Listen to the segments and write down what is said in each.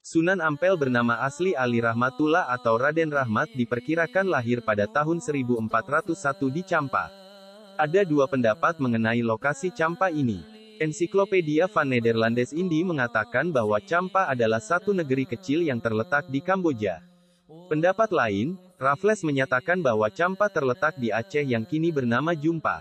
Sunan Ampel bernama asli Ali Rahmatullah atau Raden Rahmat diperkirakan lahir pada tahun 1401 di Champa. Ada dua pendapat mengenai lokasi Champa ini. Ensiklopedia van Nederlandes Indi mengatakan bahwa Champa adalah satu negeri kecil yang terletak di Kamboja. Pendapat lain, Raffles menyatakan bahwa Champa terletak di Aceh yang kini bernama Jumpa.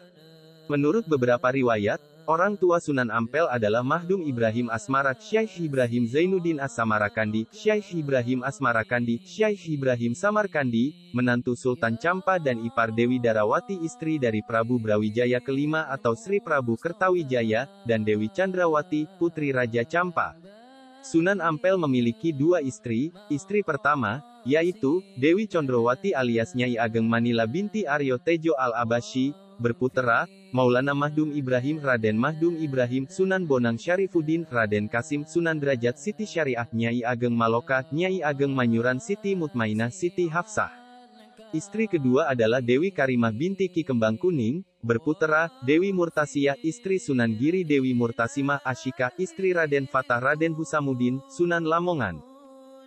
Menurut beberapa riwayat, orang tua Sunan Ampel adalah Mahdum Ibrahim Asmarak Syekh Ibrahim Zainuddin As-Samarkandi, Syekh Ibrahim Asmarakandi, Syekh Ibrahim Samarkandi, menantu Sultan Champa dan ipar Dewi Darawati istri dari Prabu Brawijaya kelima atau Sri Prabu Kertawijaya, dan Dewi Chandrawati, putri Raja Champa. Sunan Ampel memiliki dua istri, istri pertama, yaitu, Dewi Condrowati alias Nyai Ageng Manila binti Aryo Tejo Al-Abashi, berputera, Maulana Mahdum Ibrahim Raden Mahdum Ibrahim, Sunan Bonang Syarifuddin, Raden Kasim, Sunan Derajat Siti Syariah, Nyai Ageng Maloka, Nyai Ageng Manyuran Siti Mutmainah Siti Hafsah. Istri kedua adalah Dewi Karimah binti Ki Kembang Kuning, berputera, Dewi Murtasiyah, istri Sunan Giri Dewi Murtasimah Asyika, istri Raden Fatah Raden Husamuddin, Sunan Lamongan.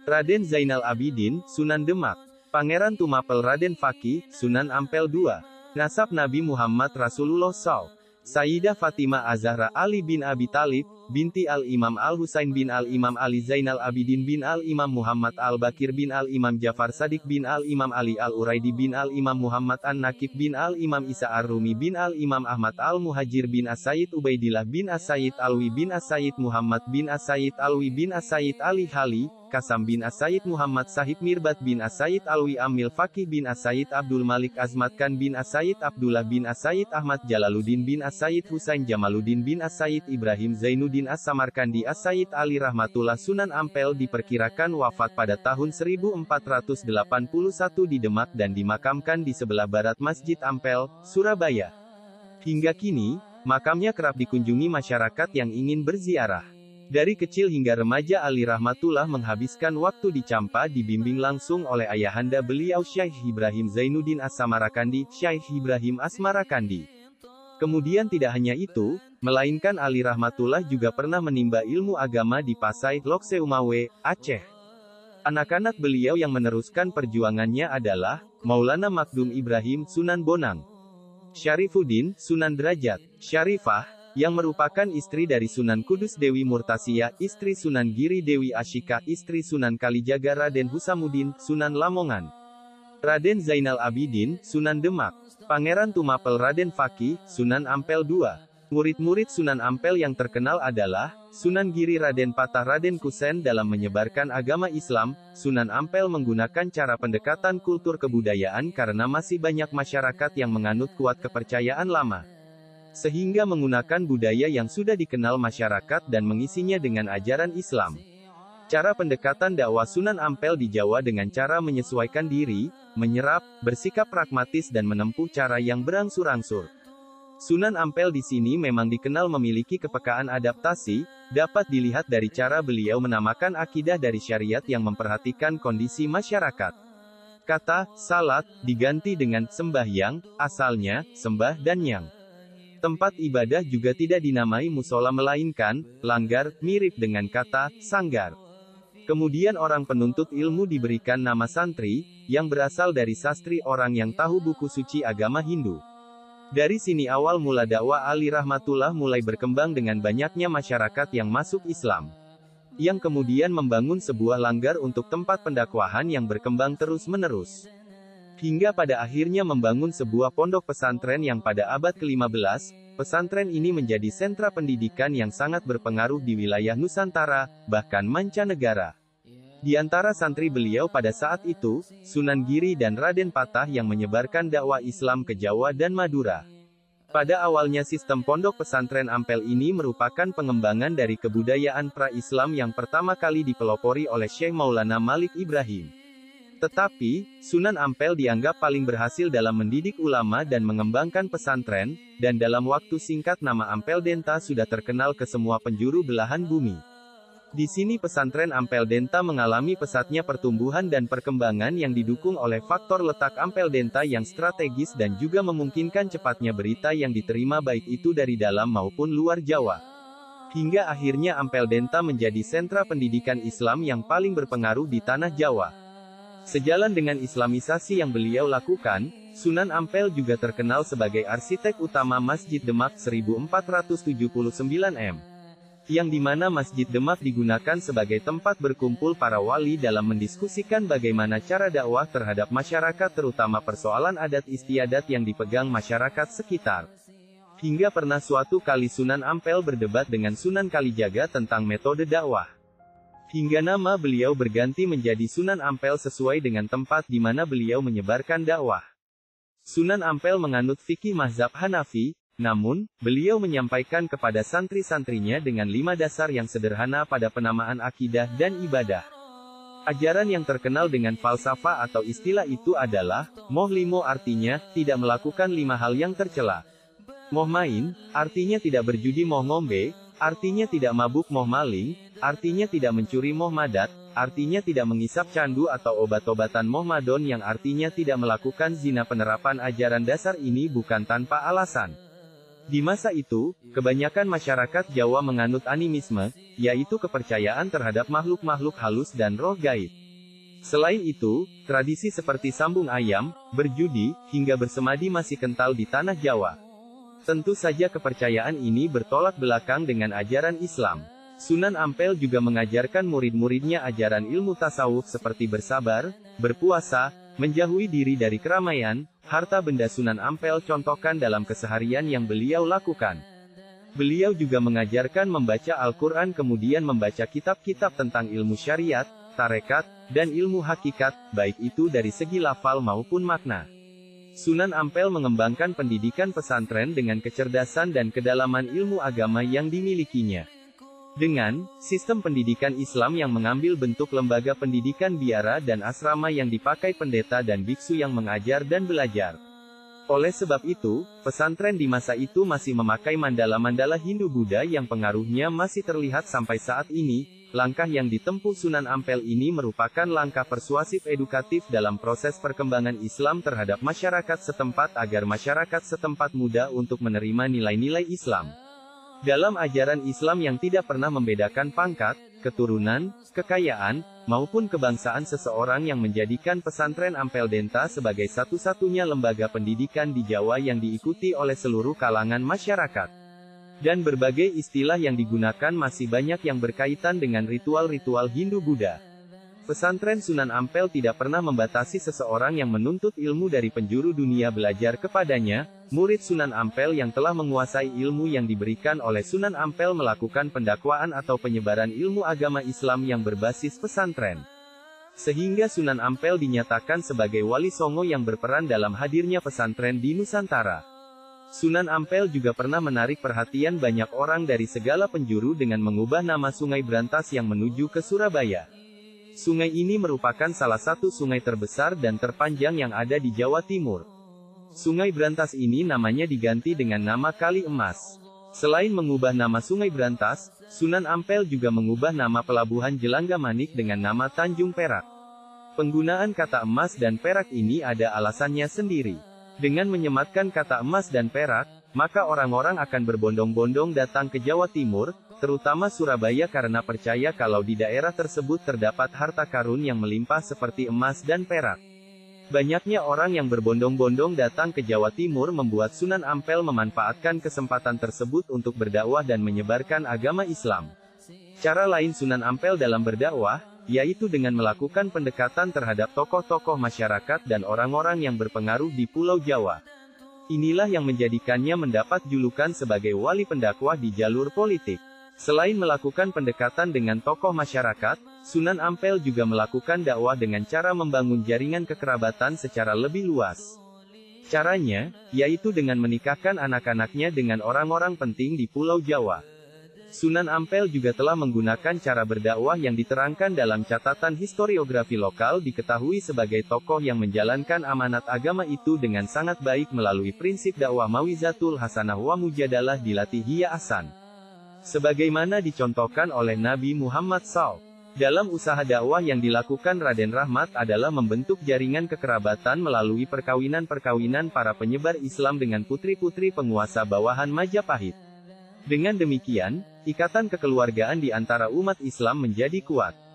Raden Zainal Abidin, Sunan Demak. Pangeran Tumapel Raden Fakih, Sunan Ampel II. Nasab Nabi Muhammad Rasulullah SAW. Sayyidah Fatimah Az-Zahra Ali bin Abi Thalib, binti Al-Imam Al-Husain bin Al-Imam Ali Zainal Abidin bin Al-Imam Muhammad Al-Bakir bin Al-Imam Jafar Sadiq bin Al-Imam Ali Al-Uraidi bin Al-Imam Muhammad An-Nakib bin Al-Imam Isa Ar-Rumi bin Al-Imam Ahmad Al-Muhajir bin As-Sayyid Ubaidillah bin As-Sayyid Alwi bin As-Sayyid Muhammad bin As-Sayyid Alwi bin As-Sayyid Ali Hali, Kasam bin As-Sayyid Muhammad Sahib Mirbat bin As-Sayyid Alwi Amil Fakih bin As-Sayyid Abdul Malik Azmatkan bin As-Sayyid Abdullah bin As-Sayyid Ahmad Jalaluddin bin As-Sayyid Husain Jamaluddin bin As-Sayyid Ibrahim Zainuddin As-Samarkandi As-Sayyid Ali Rahmatullah. Sunan Ampel diperkirakan wafat pada tahun 1481 di Demak dan dimakamkan di sebelah barat Masjid Ampel, Surabaya. Hingga kini, makamnya kerap dikunjungi masyarakat yang ingin berziarah. Dari kecil hingga remaja Ali Rahmatullah menghabiskan waktu di Champa dibimbing langsung oleh ayahanda beliau Syekh Ibrahim Zainuddin As-Samarkandi, Syekh Ibrahim Asmarakandi. Kemudian tidak hanya itu, melainkan Ali Rahmatullah juga pernah menimba ilmu agama di Pasai, Lokse Umawe, Aceh. Anak-anak beliau yang meneruskan perjuangannya adalah, Maulana Mahdum Ibrahim, Sunan Bonang Syarifuddin, Sunan Derajat Syarifah, yang merupakan istri dari Sunan Kudus Dewi Murtasiyah, istri Sunan Giri Dewi Asyika, istri Sunan Kalijaga Raden Husamuddin, Sunan Lamongan. Raden Zainal Abidin, Sunan Demak. Pangeran Tumapel Raden Fakih, Sunan Ampel II. Murid-murid Sunan Ampel yang terkenal adalah, Sunan Giri Raden Patah Raden Kusen. Dalam menyebarkan agama Islam, Sunan Ampel menggunakan cara pendekatan kultur kebudayaan karena masih banyak masyarakat yang menganut kuat kepercayaan lama. Sehingga menggunakan budaya yang sudah dikenal masyarakat dan mengisinya dengan ajaran Islam. Cara pendekatan dakwah Sunan Ampel di Jawa dengan cara menyesuaikan diri, menyerap, bersikap pragmatis dan menempuh cara yang berangsur-angsur. Sunan Ampel di sini memang dikenal memiliki kepekaan adaptasi, dapat dilihat dari cara beliau menamakan akidah dari syariat yang memperhatikan kondisi masyarakat. Kata salat diganti dengan sembahyang, asalnya sembah dan yang. Tempat ibadah juga tidak dinamai musola melainkan langgar, mirip dengan kata sanggar. Kemudian orang penuntut ilmu diberikan nama santri, yang berasal dari sastri orang yang tahu buku suci agama Hindu. Dari sini awal mula dakwah Ali Rahmatullah mulai berkembang dengan banyaknya masyarakat yang masuk Islam. Yang kemudian membangun sebuah langgar untuk tempat pendakwahan yang berkembang terus-menerus. Hingga pada akhirnya membangun sebuah pondok pesantren yang pada abad ke-15, pesantren ini menjadi sentra pendidikan yang sangat berpengaruh di wilayah Nusantara, bahkan mancanegara. Di antara santri beliau pada saat itu, Sunan Giri dan Raden Patah yang menyebarkan dakwah Islam ke Jawa dan Madura. Pada awalnya sistem pondok pesantren Ampel ini merupakan pengembangan dari kebudayaan pra-Islam yang pertama kali dipelopori oleh Syekh Maulana Malik Ibrahim. Tetapi, Sunan Ampel dianggap paling berhasil dalam mendidik ulama dan mengembangkan pesantren, dan dalam waktu singkat nama Ampel Denta sudah terkenal ke semua penjuru belahan bumi. Di sini pesantren Ampel Denta mengalami pesatnya pertumbuhan dan perkembangan yang didukung oleh faktor letak Ampel Denta yang strategis dan juga memungkinkan cepatnya berita yang diterima baik itu dari dalam maupun luar Jawa. Hingga akhirnya Ampel Denta menjadi sentra pendidikan Islam yang paling berpengaruh di tanah Jawa. Sejalan dengan Islamisasi yang beliau lakukan, Sunan Ampel juga terkenal sebagai arsitek utama Masjid Demak 1479 m. Yang dimana Masjid Demak digunakan sebagai tempat berkumpul para wali dalam mendiskusikan bagaimana cara dakwah terhadap masyarakat terutama persoalan adat istiadat yang dipegang masyarakat sekitar. Hingga pernah suatu kali Sunan Ampel berdebat dengan Sunan Kalijaga tentang metode dakwah. Hingga nama beliau berganti menjadi Sunan Ampel sesuai dengan tempat di mana beliau menyebarkan dakwah. Sunan Ampel menganut fikih mazhab Hanafi, namun, beliau menyampaikan kepada santri-santrinya dengan 5 dasar yang sederhana pada penamaan akidah dan ibadah. Ajaran yang terkenal dengan falsafah atau istilah itu adalah, moh limo artinya, tidak melakukan 5 hal yang tercela. Moh main, artinya tidak berjudi moh ngombe, artinya tidak mabuk moh maling, artinya tidak mencuri moh madat, artinya tidak mengisap candu atau obat-obatan moh madon yang artinya tidak melakukan zina. Penerapan ajaran dasar ini bukan tanpa alasan. Di masa itu, kebanyakan masyarakat Jawa menganut animisme, yaitu kepercayaan terhadap makhluk-makhluk halus dan roh gaib. Selain itu, tradisi seperti sambung ayam, berjudi, hingga bersemadi masih kental di tanah Jawa. Tentu saja kepercayaan ini bertolak belakang dengan ajaran Islam. Sunan Ampel juga mengajarkan murid-muridnya ajaran ilmu tasawuf seperti bersabar, berpuasa, menjauhi diri dari keramaian. Harta benda Sunan Ampel contohkan dalam keseharian yang beliau lakukan. Beliau juga mengajarkan membaca Al-Quran kemudian membaca kitab-kitab tentang ilmu syariat, tarekat, dan ilmu hakikat, baik itu dari segi lafal maupun makna. Sunan Ampel mengembangkan pendidikan pesantren dengan kecerdasan dan kedalaman ilmu agama yang dimilikinya. Dengan sistem pendidikan Islam yang mengambil bentuk lembaga pendidikan biara dan asrama yang dipakai pendeta dan biksu yang mengajar dan belajar. Oleh sebab itu, pesantren di masa itu masih memakai mandala-mandala Hindu-Buddha yang pengaruhnya masih terlihat sampai saat ini. Langkah yang ditempuh Sunan Ampel ini merupakan langkah persuasif edukatif dalam proses perkembangan Islam terhadap masyarakat setempat agar masyarakat setempat mudah untuk menerima nilai-nilai Islam. Dalam ajaran Islam yang tidak pernah membedakan pangkat, keturunan, kekayaan, maupun kebangsaan seseorang yang menjadikan pesantren Ampel Denta sebagai satu-satunya lembaga pendidikan di Jawa yang diikuti oleh seluruh kalangan masyarakat. Dan berbagai istilah yang digunakan masih banyak yang berkaitan dengan ritual-ritual Hindu-Buddha. Pesantren Sunan Ampel tidak pernah membatasi seseorang yang menuntut ilmu dari penjuru dunia belajar kepadanya. Murid Sunan Ampel yang telah menguasai ilmu yang diberikan oleh Sunan Ampel melakukan pendakwaan atau penyebaran ilmu agama Islam yang berbasis pesantren. Sehingga Sunan Ampel dinyatakan sebagai wali songo yang berperan dalam hadirnya pesantren di Nusantara. Sunan Ampel juga pernah menarik perhatian banyak orang dari segala penjuru dengan mengubah nama Sungai Brantas yang menuju ke Surabaya. Sungai ini merupakan salah satu sungai terbesar dan terpanjang yang ada di Jawa Timur. Sungai Brantas ini namanya diganti dengan nama Kali Emas. Selain mengubah nama Sungai Brantas, Sunan Ampel juga mengubah nama Pelabuhan Jelangga Manik dengan nama Tanjung Perak. Penggunaan kata emas dan perak ini ada alasannya sendiri. Dengan menyematkan kata emas dan perak, maka orang-orang akan berbondong-bondong datang ke Jawa Timur, terutama Surabaya karena percaya kalau di daerah tersebut terdapat harta karun yang melimpah seperti emas dan perak. Banyaknya orang yang berbondong-bondong datang ke Jawa Timur membuat Sunan Ampel memanfaatkan kesempatan tersebut untuk berdakwah dan menyebarkan agama Islam. Cara lain Sunan Ampel dalam berdakwah, yaitu dengan melakukan pendekatan terhadap tokoh-tokoh masyarakat dan orang-orang yang berpengaruh di Pulau Jawa. Inilah yang menjadikannya mendapat julukan sebagai wali pendakwah di jalur politik. Selain melakukan pendekatan dengan tokoh masyarakat, Sunan Ampel juga melakukan dakwah dengan cara membangun jaringan kekerabatan secara lebih luas. Caranya, yaitu dengan menikahkan anak-anaknya dengan orang-orang penting di Pulau Jawa. Sunan Ampel juga telah menggunakan cara berdakwah yang diterangkan dalam catatan historiografi lokal diketahui sebagai tokoh yang menjalankan amanat agama itu dengan sangat baik melalui prinsip dakwah mawizatul hasanah wa mujadalah dilatih hiya asan. Sebagaimana dicontohkan oleh Nabi Muhammad SAW. Dalam usaha dakwah yang dilakukan Raden Rahmat adalah membentuk jaringan kekerabatan melalui perkawinan-perkawinan para penyebar Islam dengan putri-putri penguasa bawahan Majapahit. Dengan demikian, ikatan kekeluargaan di antara umat Islam menjadi kuat.